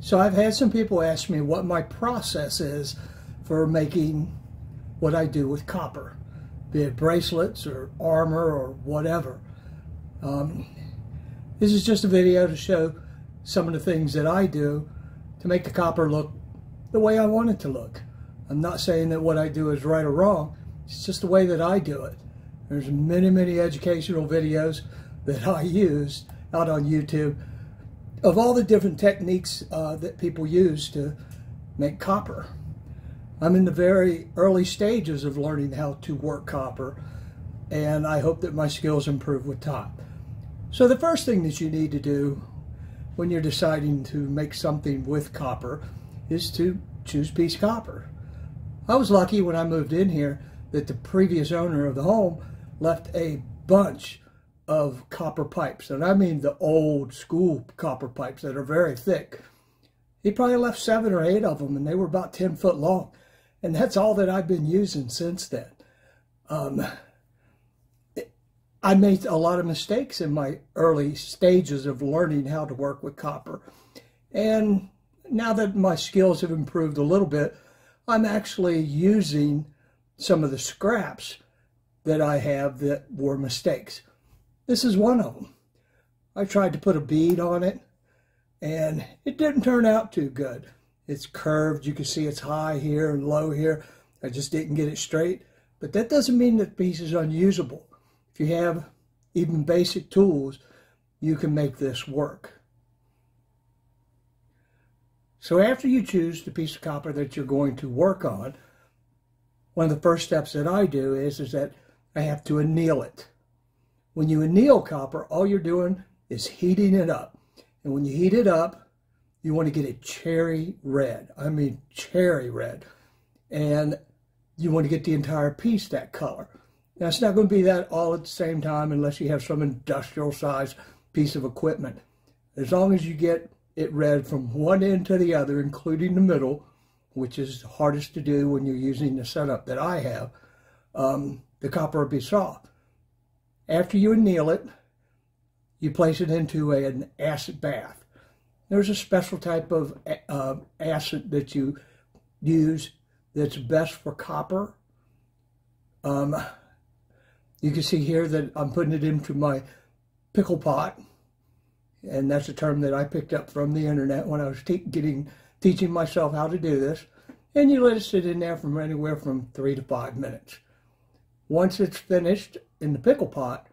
So I've had some people ask me what my process is for making what I do with copper, be it bracelets or armor or whatever. This is just a video to show some of the things that I do to make the copper look the way I want it to look. I'm not saying that what I do is right or wrong, it's just the way that I do it. There's many educational videos that I use out on YouTube of all the different techniques that people use to make copper. I'm in the very early stages of learning how to work copper, and I hope that my skills improve with time. So the first thing that you need to do when you're deciding to make something with copper is to choose piece copper. I was lucky when I moved in here that the previous owner of the home left a bunch of copper pipes, and I mean the old school copper pipes that are very thick. He probably left 7 or 8 of them, and they were about 10 foot long, and that's all that I've been using since then. I made a lot of mistakes in my early stages of learning how to work with copper, and now that my skills have improved a little bit, I'm actually using some of the scraps that I have that were mistakes. This is one of them. I tried to put a bead on it, and it didn't turn out too good. It's curved. You can see it's high here and low here. I just didn't get it straight. But that doesn't mean that the piece is unusable. If you have even basic tools, you can make this work. So after you choose the piece of copper that you're going to work on, one of the first steps that I do is that I have to anneal it. When you anneal copper, all you're doing is heating it up. And when you heat it up, you want to get it cherry red. I mean cherry red. And you want to get the entire piece that color. Now, it's not going to be that all at the same time unless you have some industrial size piece of equipment. As long as you get it red from one end to the other, including the middle, which is hardest to do when you're using the setup that I have, the copper will be soft. After you anneal it, you place it into an acid bath. There's a special type of acid that you use that's best for copper. You can see here that I'm putting it into my pickle pot, and that's a term that I picked up from the internet when I was teaching myself how to do this. And you let it sit in there from anywhere from 3 to 5 minutes. Once it's finished in the pickle pot,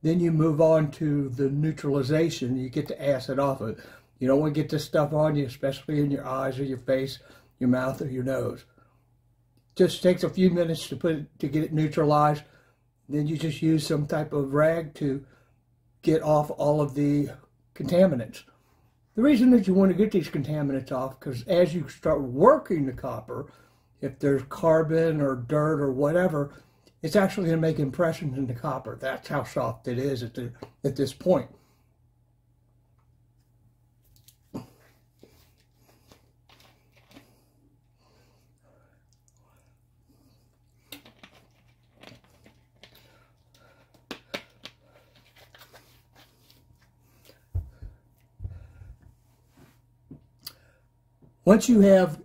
then you move on to the neutralization. You get the acid off of it. You don't want to get this stuff on you, especially in your eyes or your face, your mouth or your nose. Just takes a few minutes to get it neutralized. Then you just use some type of rag to get off all of the contaminants. The reason that you want to get these contaminants off, because as you start working the copper, if there's carbon or dirt or whatever, it's actually going to make impressions in the copper. That's how soft it is at this point. Once you have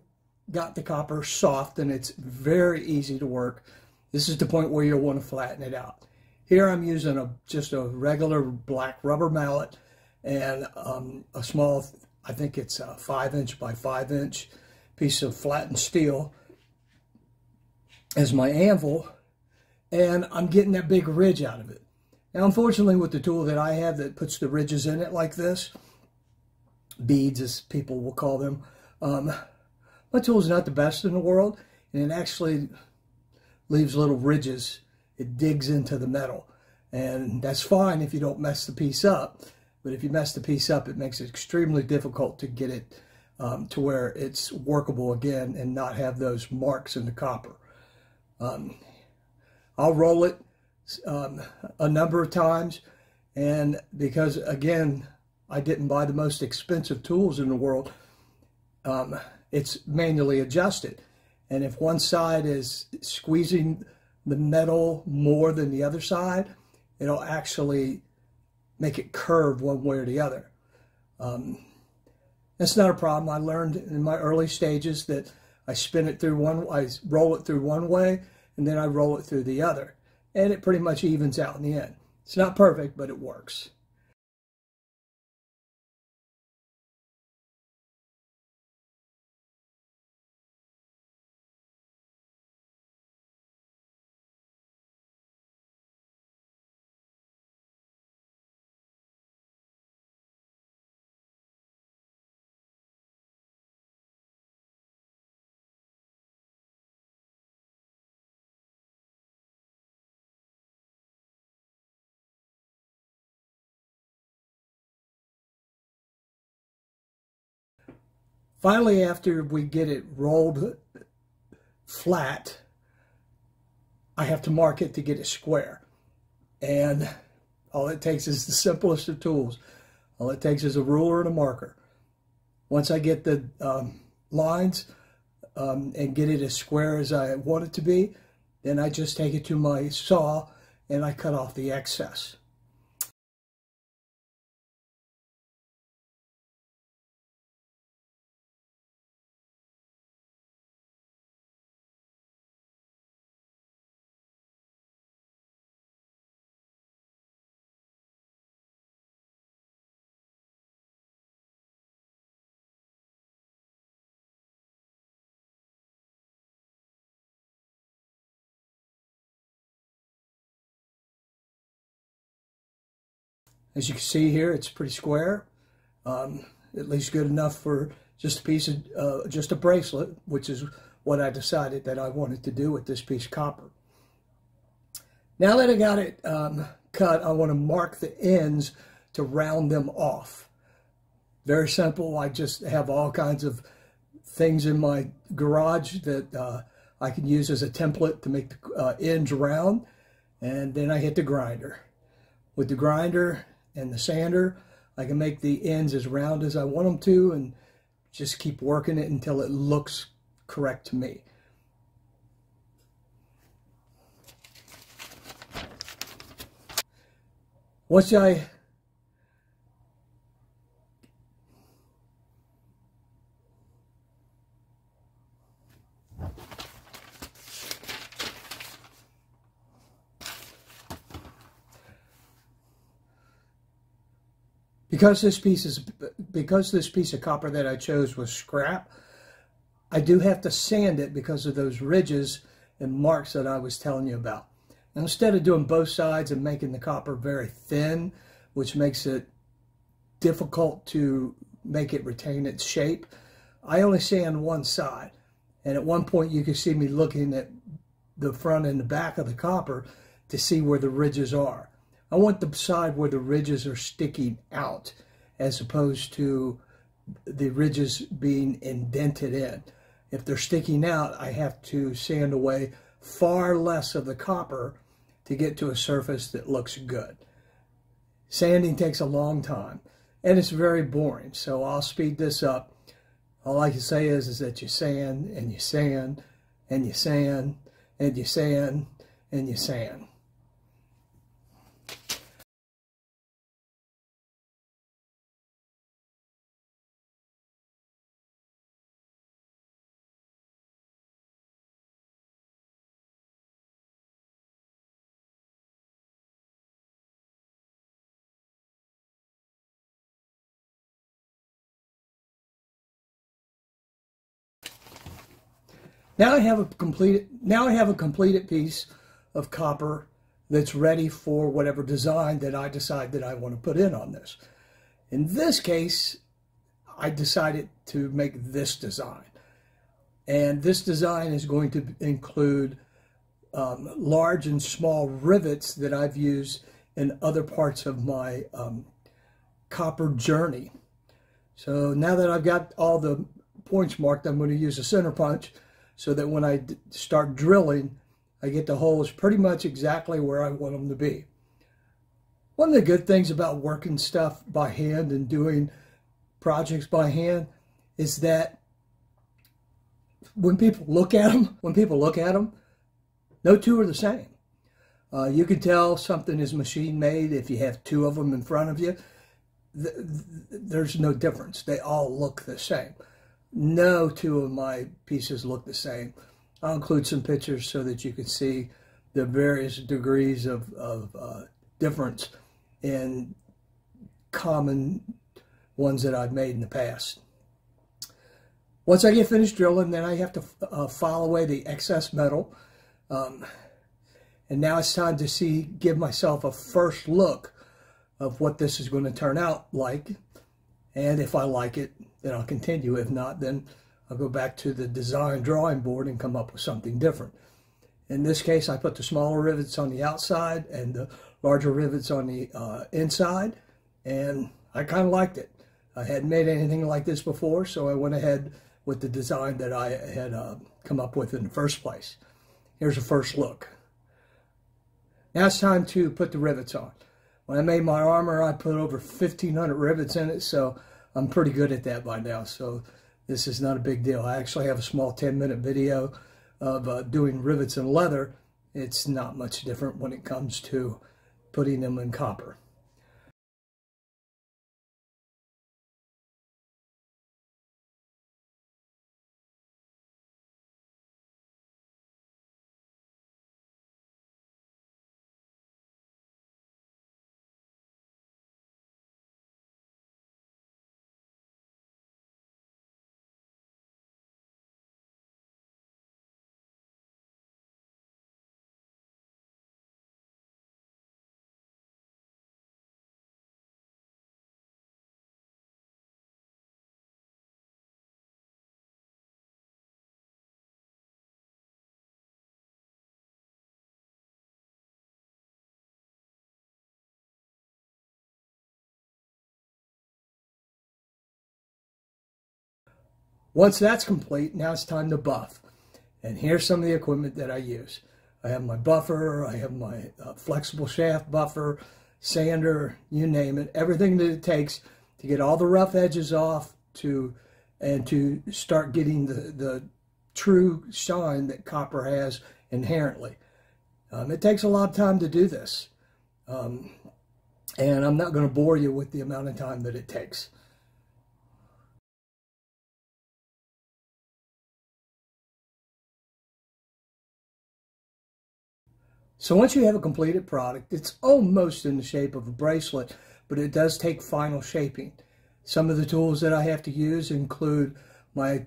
got the copper soft and it's very easy to work, this is the point where you'll want to flatten it out. Here I'm using just a regular black rubber mallet and a small, I think it's a 5" by 5" piece of flattened steel as my anvil, and I'm getting that big ridge out of it. Now, unfortunately, with the tool that I have that puts the ridges in it like this, beads as people will call them, my tool is not the best in the world, and it actually leaves little ridges. It digs into the metal, and that's fine if you don't mess the piece up, but if you mess the piece up, it makes it extremely difficult to get it to where it's workable again and not have those marks in the copper. I'll roll it a number of times, and because again I didn't buy the most expensive tools in the world, it's manually adjusted, and if one side is squeezing the metal more than the other side, it'll actually make it curve one way or the other. And That's not a problem. I learned in my early stages that I roll it through one way, and then I roll it through the other. And it pretty much evens out in the end. It's not perfect, but it works. Finally, after we get it rolled flat, I have to mark it to get it square. And all it takes is the simplest of tools. All it takes is a ruler and a marker. Once I get the lines and get it as square as I want it to be, then I just take it to my saw and I cut off the excess. As you can see here, it's pretty square, at least good enough for just a piece of, just a bracelet, which is what I decided that I wanted to do with this piece of copper. Now that I got it cut, I want to mark the ends to round them off. Very simple. I just have all kinds of things in my garage that I can use as a template to make the ends round, and then I hit the grinder. With the grinder and the sander, I can make the ends as round as I want them to and just keep working it until it looks correct to me. Once I Because this piece of copper that I chose was scrap, I do have to sand it because of those ridges and marks that I was telling you about. And instead of doing both sides and making the copper very thin, which makes it difficult to make it retain its shape, I only sand one side. And at one point you can see me looking at the front and the back of the copper to see where the ridges are. I want the side where the ridges are sticking out as opposed to the ridges being indented in. If they're sticking out, I have to sand away far less of the copper to get to a surface that looks good. Sanding takes a long time and it's very boring, so I'll speed this up. All I can say is that you sand and you sand and you sand and you sand and you sand. Now I have a completed piece of copper that's ready for whatever design that I decide that I want to put in on this. In this case, I decided to make this design. And this design is going to include large and small rivets that I've used in other parts of my copper journey. So now that I've got all the points marked, I'm going to use a center punch so that when I start drilling, I get the holes pretty much exactly where I want them to be. One of the good things about working stuff by hand and doing projects by hand is that when people look at them, no two are the same. You can tell something is machine made if you have two of them in front of you. there's no difference. They all look the same. No two of my pieces look the same. I'll include some pictures so that you can see the various degrees of difference in common ones that I've made in the past. Once I get finished drilling, then I have to file away the excess metal. And now it's time to give myself a first look of what this is going to turn out like. And if I like it, then I'll continue. If not, then I'll go back to the design drawing board and come up with something different. In this case, I put the smaller rivets on the outside and the larger rivets on the inside, and I kind of liked it. I hadn't made anything like this before, so I went ahead with the design that I had come up with in the first place. Here's a first look. Now it's time to put the rivets on. When I made my armor, I put over 1,500 rivets in it, so I'm pretty good at that by now. So this is not a big deal. I actually have a small 10-minute video of doing rivets in leather. It's not much different when it comes to putting them in copper. Once that's complete, now it's time to buff. And here's some of the equipment that I use. I have my buffer, I have my flexible shaft buffer, sander, you name it. Everything that it takes to get all the rough edges off and to start getting the true shine that copper has inherently. It takes a lot of time to do this. And I'm not going to bore you with the amount of time that it takes. So once you have a completed product, it's almost in the shape of a bracelet, but it does take final shaping. Some of the tools that I have to use include my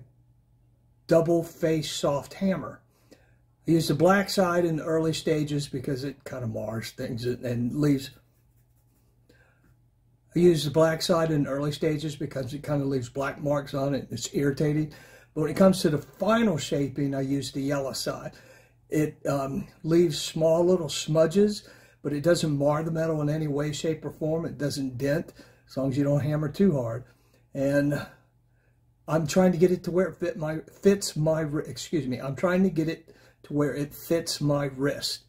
double face soft hammer. I use the black side in the early stages because it kind of mars things and leaves. I use the black side in the early stages because it kind of leaves black marks on it. It's irritating. But when it comes to the final shaping, I use the yellow side. It leaves small little smudges, but it doesn't mar the metal in any way, shape, or form. It doesn't dent, as long as you don't hammer too hard. And I'm trying to get it to where it fits my wrist.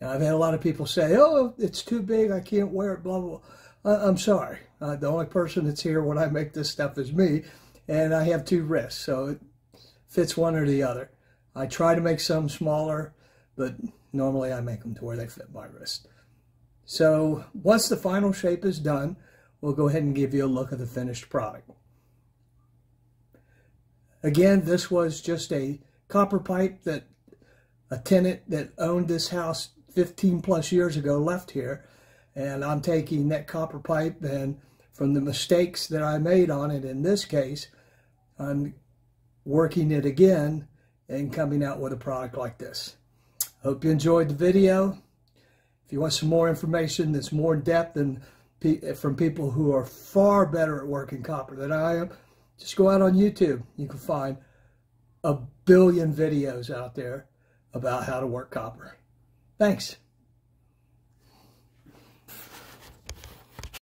Now, I've had a lot of people say, "Oh, it's too big, I can't wear it," blah, blah, blah. I'm sorry. The only person that's here when I make this stuff is me, and I have two wrists, so it fits one or the other. I try to make some smaller, but normally I make them to where they fit my wrist. So once the final shape is done, we'll go ahead and give you a look at the finished product. Again, this was just a copper pipe that a tenant that owned this house 15 plus years ago left here. And I'm taking that copper pipe, and from the mistakes that I made on it in this case, I'm working it again and coming out with a product like this. Hope you enjoyed the video. If you want some more information that's more in depth and from people who are far better at working copper than I am, just go out on YouTube. You can find a billion videos out there about how to work copper. Thanks.